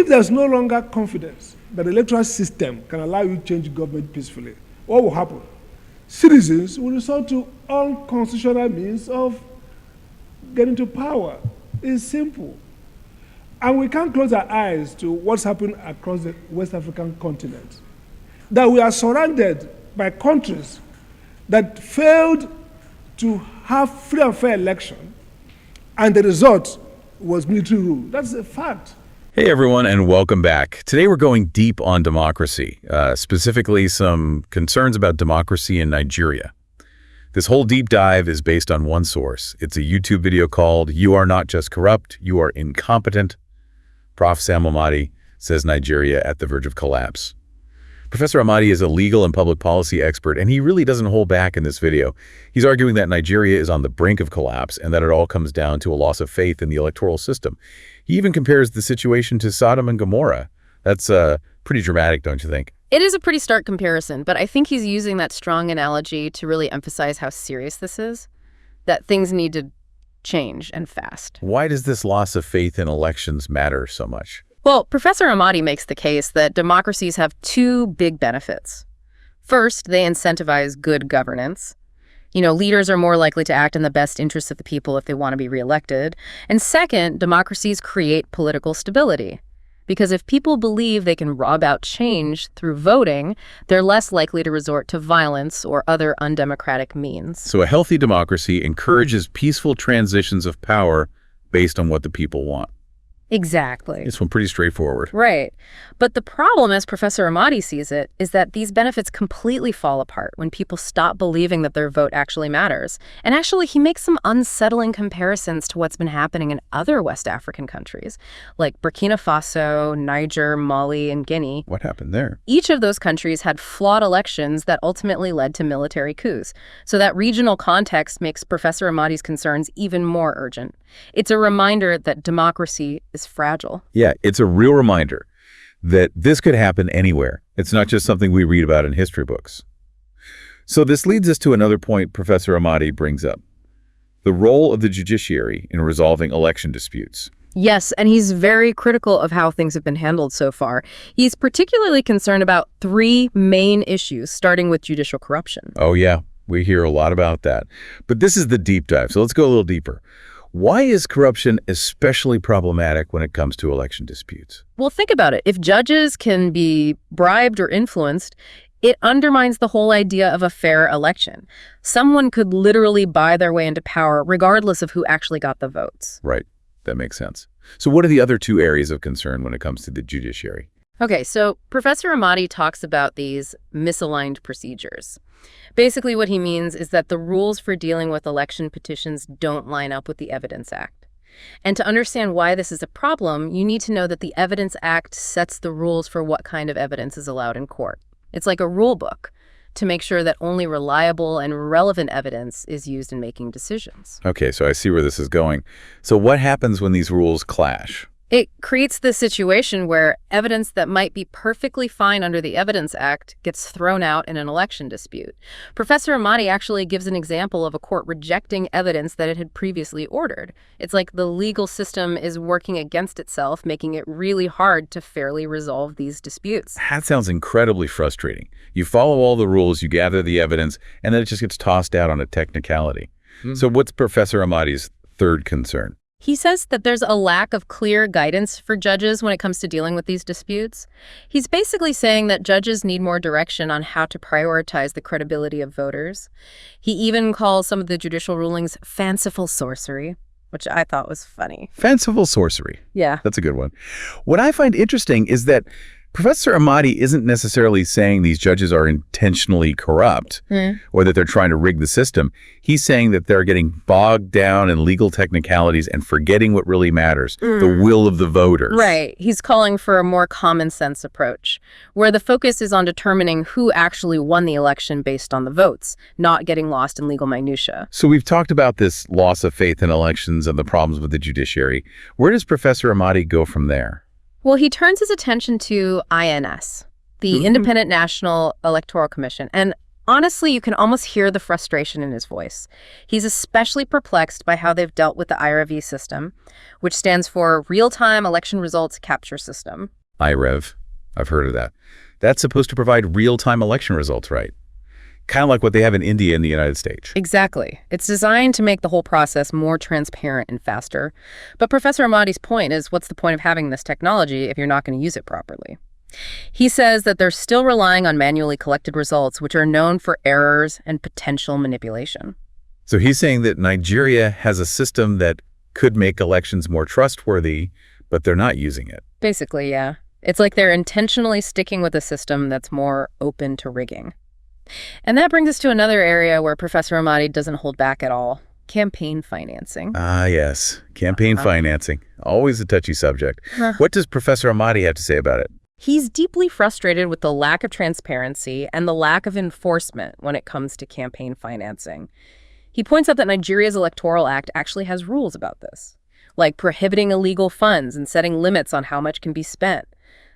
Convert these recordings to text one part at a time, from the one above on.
If there's no longer confidence that the electoral system can allow you to change government peacefully, what will happen? Citizens will resort to unconstitutional means of getting to power. It's simple. And we can't close our eyes to what's happening across the West African continent. That we are surrounded by countries that failed to have free and fair election, and the result was military rule. That's a fact. Hey everyone, and welcome back. Today we're going deep on democracy, specifically some concerns about democracy in Nigeria. This whole deep dive is based on one source. It's a YouTube video called "You Are Not Just Corrupt, You Are Incompetent." Prof. Sam Amadi says Nigeria at the verge of collapse. Professor Amadi is a legal and public policy expert, and he really doesn't hold back in this video. He's arguing that Nigeria is on the brink of collapse and that it all comes down to a loss of faith in the electoral system. He even compares the situation to Sodom and Gomorrah. That's pretty dramatic, don't you think? It is a pretty stark comparison, but I think he's using that strong analogy to really emphasize how serious this is, that things need to change and fast. Why does this loss of faith in elections matter so much? Well, Professor Amadi makes the case that democracies have two big benefits. First, they incentivize good governance. Leaders are more likely to act in the best interests of the people if they want to be reelected. And second, democracies create political stability. Because if people believe they can rob out change through voting, they're less likely to resort to violence or other undemocratic means. So a healthy democracy encourages peaceful transitions of power based on what the people want. Exactly. It's pretty straightforward. Right. But the problem, as Professor Amadi sees it, is that these benefits completely fall apart when people stop believing that their vote actually matters. And actually, he makes some unsettling comparisons to what's been happening in other West African countries, like Burkina Faso, Niger, Mali, and Guinea. What happened there? Each of those countries had flawed elections that ultimately led to military coups. So that regional context makes Professor Amadi's concerns even more urgent. It's a reminder that democracy is fragile. Yeah, it's a real reminder that this could happen anywhere. It's not just something we read about in history books. So this leads us to another point Professor Amadi brings up: the role of the judiciary in resolving election disputes. Yes, and he's very critical of how things have been handled so far. He's particularly concerned about three main issues, starting with judicial corruption. Oh yeah, we hear a lot about that. But this is the deep dive, so let's go a little deeper. Why is corruption especially problematic when it comes to election disputes? Well, think about it. If judges can be bribed or influenced, it undermines the whole idea of a fair election. Someone could literally buy their way into power regardless of who actually got the votes. Right. That makes sense. So what are the other two areas of concern when it comes to the judiciary? Okay, so Professor Amadi talks about these misaligned procedures. Basically, what he means is that the rules for dealing with election petitions don't line up with the Evidence Act. And to understand why this is a problem, you need to know that the Evidence Act sets the rules for what kind of evidence is allowed in court. It's like a rule book to make sure that only reliable and relevant evidence is used in making decisions. Okay, so I see where this is going. So what happens when these rules clash? It creates this situation where evidence that might be perfectly fine under the Evidence Act gets thrown out in an election dispute. Professor Amadi actually gives an example of a court rejecting evidence that it had previously ordered. It's like the legal system is working against itself, making it really hard to fairly resolve these disputes. That sounds incredibly frustrating. You follow all the rules, you gather the evidence, and then it just gets tossed out on a technicality. So what's Professor Amadi's third concern? He says that there's a lack of clear guidance for judges when it comes to dealing with these disputes. He's basically saying that judges need more direction on how to prioritize the credibility of voters. He even calls some of the judicial rulings fanciful sorcery, which I thought was funny. Fanciful sorcery. Yeah. That's a good one. What I find interesting is that Professor Amadi isn't necessarily saying these judges are intentionally corrupt or that they're trying to rig the system. He's saying that they're getting bogged down in legal technicalities and forgetting what really matters, the will of the voters. Right. He's calling for a more common sense approach, where the focus is on determining who actually won the election based on the votes, not getting lost in legal minutia. So we've talked about this loss of faith in elections and the problems with the judiciary. Where does Professor Amadi go from there? Well, he turns his attention to INS, the Independent National Electoral Commission. And Honestly, you can almost hear the frustration in his voice. He's especially perplexed by how they've dealt with the IRV system, which stands for Real-Time Election Results Capture System. IREV. I've heard of that. That's supposed to provide real-time election results, right? Kind of like what they have in India and the United States. Exactly. It's designed to make the whole process more transparent and faster. But Professor Amadi's point is, what's the point of having this technology if you're not going to use it properly? He says that they're still relying on manually collected results, which are known for errors and potential manipulation. So he's saying that Nigeria has a system that could make elections more trustworthy, but they're not using it. Basically, yeah. It's like they're intentionally sticking with a system that's more open to rigging. And that brings us to another area where Professor Amadi doesn't hold back at all: campaign financing. Ah, yes. Campaign financing. Always a touchy subject. What does Professor Amadi have to say about it? He's deeply frustrated with the lack of transparency and the lack of enforcement when it comes to campaign financing. He points out that Nigeria's Electoral Act actually has rules about this, like prohibiting illegal funds and setting limits on how much can be spent.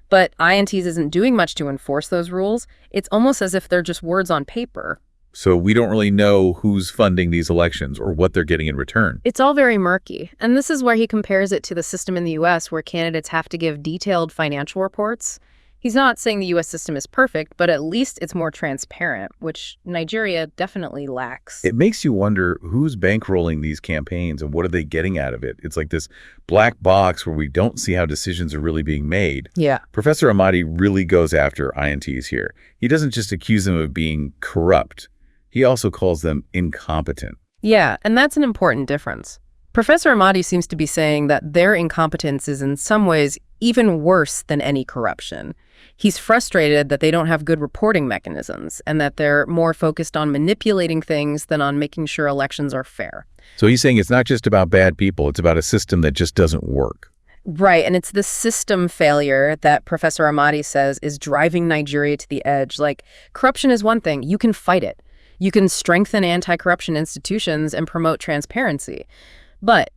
But INTs isn't doing much to enforce those rules. It's almost as if they're just words on paper. So we don't really know who's funding these elections or what they're getting in return. It's all very murky. And this is where he compares it to the system in the U.S. where candidates have to give detailed financial reports. He's not saying the U.S. system is perfect, but at least it's more transparent, which Nigeria definitely lacks. It makes you wonder who's bankrolling these campaigns and what are they getting out of it? It's like this black box where we don't see how decisions are really being made. Yeah. Professor Amadi really goes after INTs here. He doesn't just accuse them of being corrupt. He also calls them incompetent. Yeah, and that's an important difference. Professor Amadi seems to be saying that their incompetence is in some ways even worse than any corruption. He's frustrated that they don't have good reporting mechanisms and that they're more focused on manipulating things than on making sure elections are fair. So he's saying it's not just about bad people, it's about a system that just doesn't work. Right, and it's the system failure that Professor Amadi says is driving Nigeria to the edge. Like, corruption is one thing. You can fight it. You can strengthen anti-corruption institutions and promote transparency. But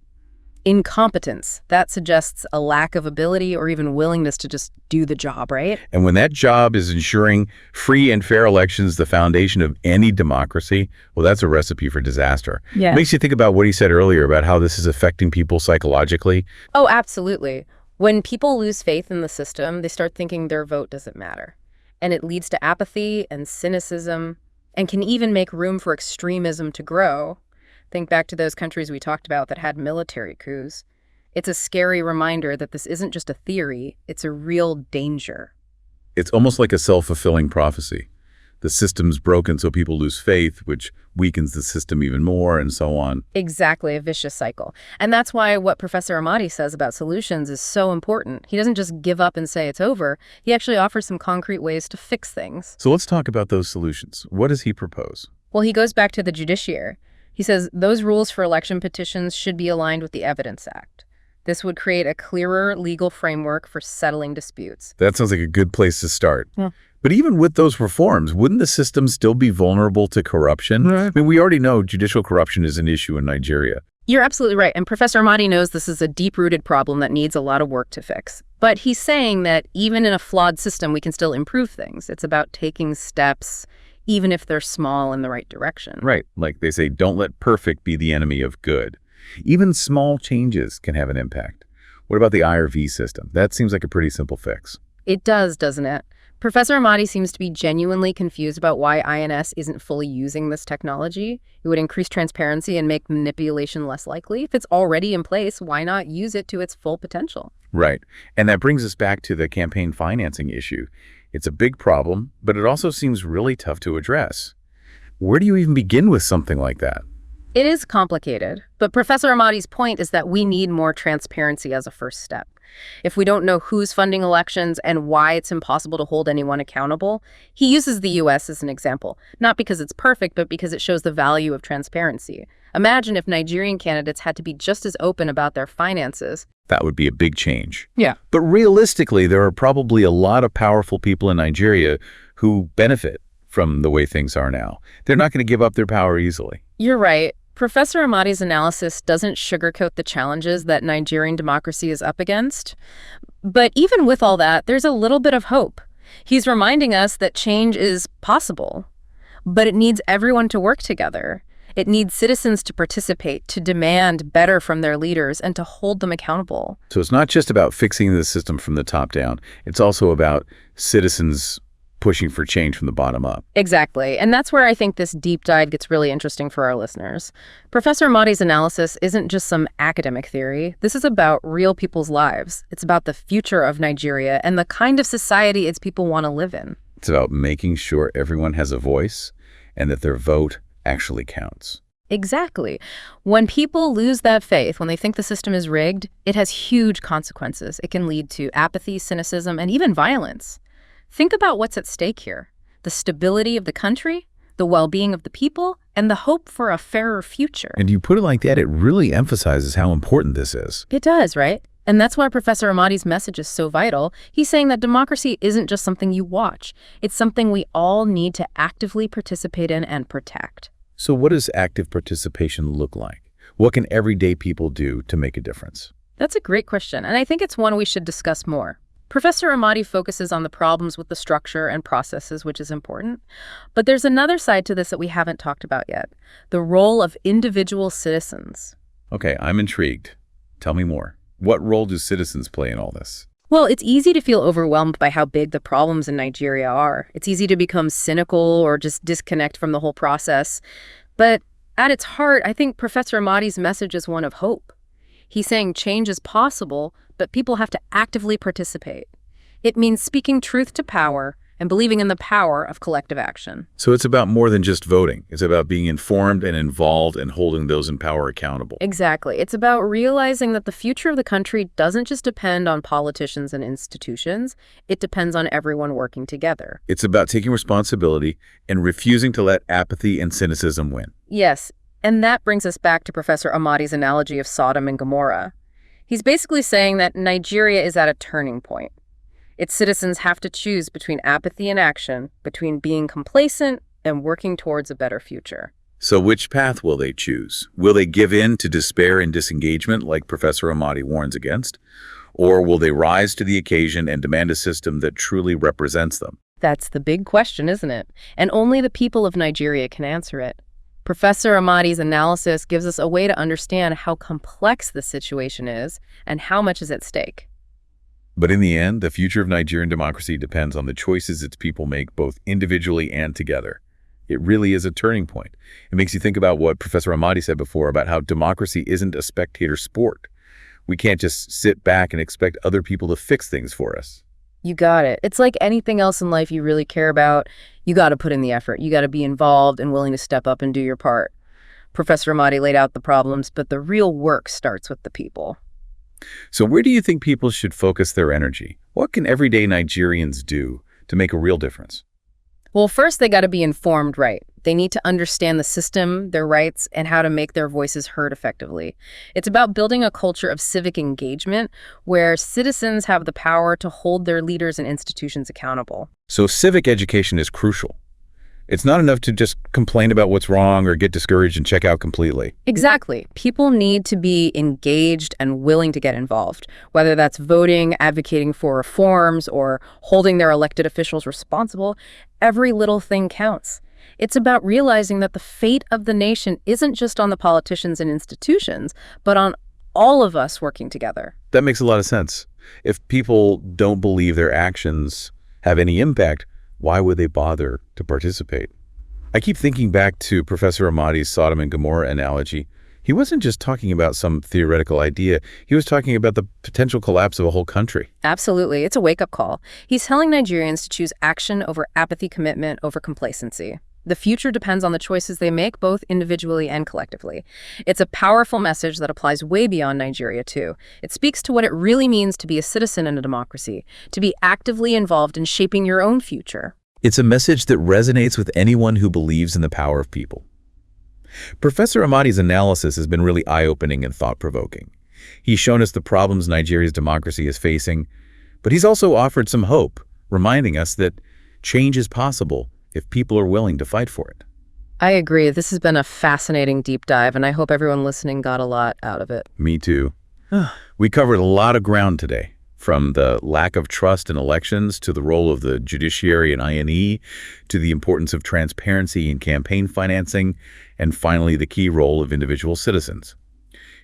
incompetence, that suggests a lack of ability or even willingness to just do the job, right? And when that job is ensuring free and fair elections, the foundation of any democracy, well, that's a recipe for disaster. Yeah. It makes you think about what he said earlier about how this is affecting people psychologically. Oh, absolutely. When people lose faith in the system, they start thinking their vote doesn't matter. And it leads to apathy and cynicism, and can even make room for extremism to grow. Think back to those countries we talked about that had military coups. It's a scary reminder that this isn't just a theory, it's a real danger. It's almost like a self-fulfilling prophecy. The system's broken, so people lose faith, which weakens the system even more, and so on. Exactly, a vicious cycle. And that's why what Professor Amadi says about solutions is so important. He doesn't just give up and say it's over. He actually offers some concrete ways to fix things. So let's talk about those solutions. What does he propose? Well, he goes back to the Judiciary. He says those rules for election petitions should be aligned with the Evidence Act. This would create a clearer legal framework for settling disputes. That sounds like a good place to start. Yeah. But even with those reforms, wouldn't the system still be vulnerable to corruption? Right. I mean, we already know judicial corruption is an issue in Nigeria. You're absolutely right. And Professor Amadi knows this is a deep-rooted problem that needs a lot of work to fix. But he's saying that even in a flawed system, we can still improve things. It's about taking steps, even if they're small, in the right direction. Right. Like they say, don't let perfect be the enemy of good. Even small changes can have an impact. What about the IRV system? That seems like a pretty simple fix. It does, doesn't it? Professor Amadi seems to be genuinely confused about why INS isn't fully using this technology. It would increase transparency and make manipulation less likely. If it's already in place, why not use it to its full potential? Right. And that brings us back to the campaign financing issue. It's a big problem, but it also seems really tough to address. Where do you even begin with something like that? It is complicated, but Professor Amadi's point is that we need more transparency as a first step. If we don't know who's funding elections and why it's impossible to hold anyone accountable, he uses the U.S. as an example, not because it's perfect, but because it shows the value of transparency. Imagine if Nigerian candidates had to be just as open about their finances. That would be a big change. Yeah. But realistically, there are probably a lot of powerful people in Nigeria who benefit from the way things are now. They're not going to give up their power easily. You're right. Professor Amadi's analysis doesn't sugarcoat the challenges that Nigerian democracy is up against. But even with all that, there's a little bit of hope. He's reminding us that change is possible. But it needs everyone to work together. It needs citizens to participate, to demand better from their leaders, and to hold them accountable. So it's not just about fixing the system from the top down. It's also about citizens pushing for change from the bottom up. Exactly. And that's where I think this deep dive gets really interesting for our listeners. Professor Amadi's analysis isn't just some academic theory. This is about real people's lives. It's about the future of Nigeria and the kind of society its people want to live in. It's about making sure everyone has a voice and that their vote actually counts. Exactly. When people lose that faith, when they think the system is rigged, it has huge consequences. It can lead to apathy, cynicism, and even violence. Think about what's at stake here: the stability of the country, the well-being of the people, and the hope for a fairer future. And you put it like that, it really emphasizes how important this is. It does, right? And that's why Professor Amadi's message is so vital. He's saying that democracy isn't just something you watch. It's something we all need to actively participate in and protect. So what does active participation look like? What can everyday people do to make a difference? That's a great question, and I think it's one we should discuss more. Professor Amadi focuses on the problems with the structure and processes, which is important. But there's another side to this that we haven't talked about yet: the role of individual citizens. Okay, I'm intrigued. Tell me more. What role do citizens play in all this? Well, it's easy to feel overwhelmed by how big the problems in Nigeria are. It's easy to become cynical or just disconnect from the whole process. But at its heart, I think Professor Amadi's message is one of hope. He's saying change is possible, but people have to actively participate. It means speaking truth to power and believing in the power of collective action. So it's about more than just voting. It's about being informed and involved and holding those in power accountable. Exactly. It's about realizing that the future of the country doesn't just depend on politicians and institutions. It depends on everyone working together. It's about taking responsibility and refusing to let apathy and cynicism win. Yes, and that brings us back to Professor Amadi's analogy of Sodom and Gomorrah. He's basically saying that Nigeria is at a turning point. Its citizens have to choose between apathy and action, between being complacent and working towards a better future. So which path will they choose? Will they give in to despair and disengagement like Professor Amadi warns against? Or will they rise to the occasion and demand a system that truly represents them? That's the big question, isn't it? And only the people of Nigeria can answer it. Professor Amadi's analysis gives us a way to understand how complex the situation is and how much is at stake. But in the end, the future of Nigerian democracy depends on the choices its people make both individually and together. It really is a turning point. It makes you think about what Professor Amadi said before about how democracy isn't a spectator sport. We can't just sit back and expect other people to fix things for us. You got it. It's like anything else in life you really care about. You got to put in the effort. You got to be involved and willing to step up and do your part. Professor Amadi laid out the problems, but the real work starts with the people. So where do you think people should focus their energy? What can everyday Nigerians do to make a real difference? Well, first, they got to be informed right. They need to understand the system, their rights, and how to make their voices heard effectively. It's about building a culture of civic engagement where citizens have the power to hold their leaders and institutions accountable. So civic education is crucial. It's not enough to just complain about what's wrong or get discouraged and check out completely. Exactly. People need to be engaged and willing to get involved, whether that's voting, advocating for reforms, or holding their elected officials responsible. Every little thing counts. It's about realizing that the fate of the nation isn't just on the politicians and institutions, but on all of us working together. That makes a lot of sense. If people don't believe their actions have any impact, why would they bother to participate? I keep thinking back to Professor Amadi's Sodom and Gomorrah analogy. He wasn't just talking about some theoretical idea. He was talking about the potential collapse of a whole country. Absolutely. It's a wake-up call. He's telling Nigerians to choose action over apathy, commitment over complacency. The future depends on the choices they make, both individually and collectively. It's a powerful message that applies way beyond Nigeria, too. It speaks to what it really means to be a citizen in a democracy, to be actively involved in shaping your own future. It's a message that resonates with anyone who believes in the power of people. Professor Amadi's analysis has been really eye-opening and thought-provoking. He's shown us the problems Nigeria's democracy is facing, but he's also offered some hope, reminding us that change is possible if people are willing to fight for it. I agree. This has been a fascinating deep dive, and I hope everyone listening got a lot out of it. Me too. We covered a lot of ground today. from the lack of trust in elections to the role of the judiciary and INE, to the importance of transparency in campaign financing, and finally the key role of individual citizens.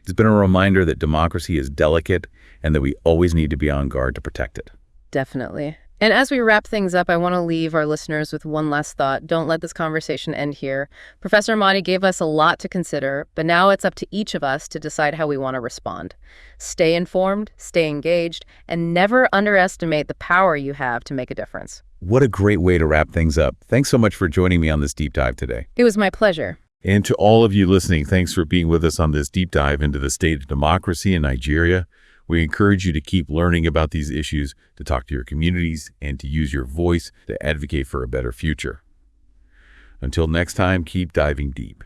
It's been a reminder that democracy is delicate and that we always need to be on guard to protect it. Definitely. And as we wrap things up, I want to leave our listeners with one last thought. Don't let this conversation end here. Professor Amadi gave us a lot to consider, but now it's up to each of us to decide how we want to respond. Stay informed, stay engaged, and never underestimate the power you have to make a difference. What a great way to wrap things up. Thanks so much for joining me on this deep dive today. It was my pleasure. And to all of you listening, thanks for being with us on this deep dive into the state of democracy in Nigeria. We encourage you to keep learning about these issues, to talk to your communities, and to use your voice to advocate for a better future. Until next time, keep diving deep.